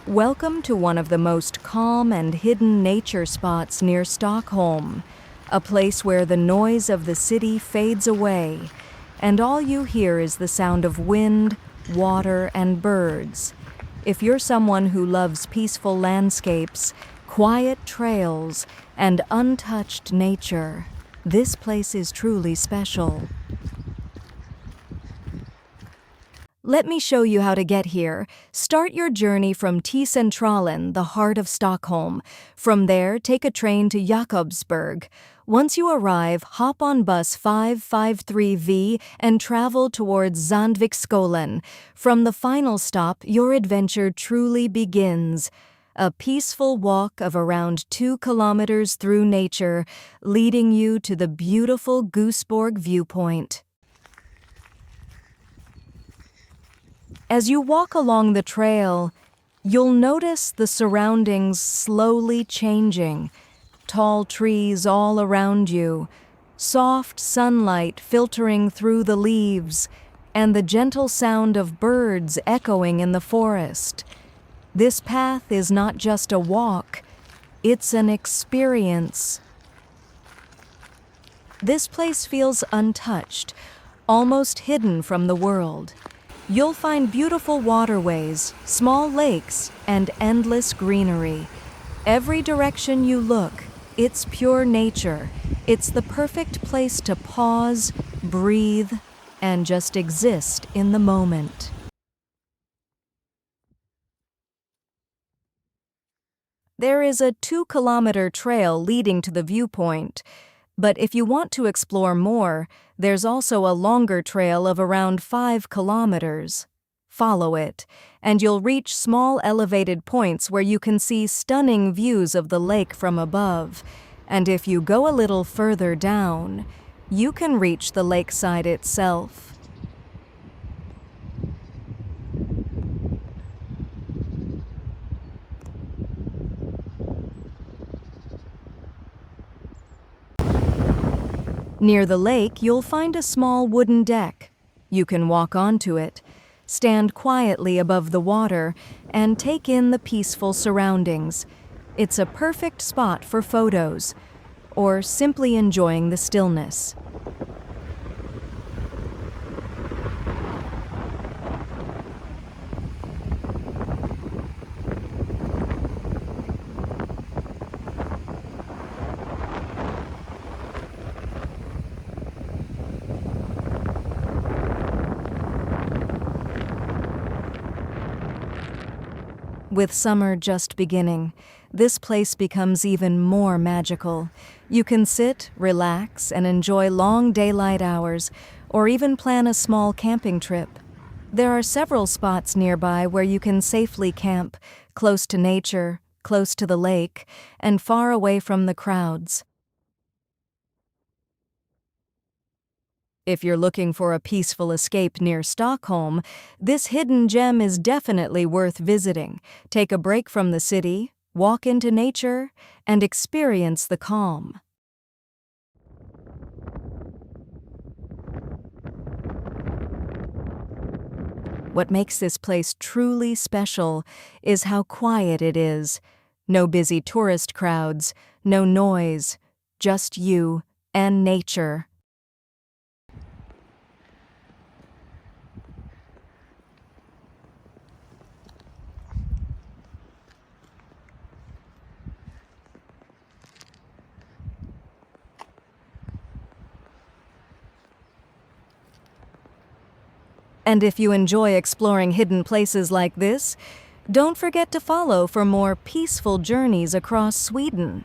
Welcome to one of the most calm and hidden nature spots near Stockholm, a place where the noise of the city fades away, and all you hear is the sound of wind, water, and birds. If you're someone who loves peaceful landscapes, quiet trails, and untouched nature, this place is truly special. Let me show you how to get here. Start your journey from T-Centralen, the heart of Stockholm. From there, take a train to Jakobsberg. Once you arrive, hop on bus 553V and travel towards Sandviksskolan. From the final stop, your adventure truly begins. A peaceful walk of around 2 kilometers through nature, leading you to the beautiful Gooseborg viewpoint. As you walk along the trail, you'll notice the surroundings slowly changing. Tall trees all around you, soft sunlight filtering through the leaves, and the gentle sound of birds echoing in the forest. This path is not just a walk, it's an experience. This place feels untouched, almost hidden from the world. You'll find beautiful waterways, small lakes, and endless greenery. Every direction you look, it's pure nature. It's the perfect place to pause, breathe, and just exist in the moment. There is a 2-kilometer trail leading to the viewpoint, but if you want to explore more, there's also a longer trail of around 5 kilometers. Follow it, and you'll reach small elevated points where you can see stunning views of the lake from above. And if you go a little further down, you can reach the lakeside itself. Near the lake, you'll find a small wooden deck. You can walk onto it, stand quietly above the water, and take in the peaceful surroundings. It's a perfect spot for photos, or simply enjoying the stillness. With summer just beginning, this place becomes even more magical. You can sit, relax, and enjoy long daylight hours, or even plan a small camping trip. There are several spots nearby where you can safely camp, close to nature, close to the lake, and far away from the crowds. If you're looking for a peaceful escape near Stockholm, this hidden gem is definitely worth visiting. Take a break from the city, walk into nature, and experience the calm. What makes this place truly special is how quiet it is. No busy tourist crowds, no noise, just you and nature. And if you enjoy exploring hidden places like this, don't forget to follow for more peaceful journeys across Sweden.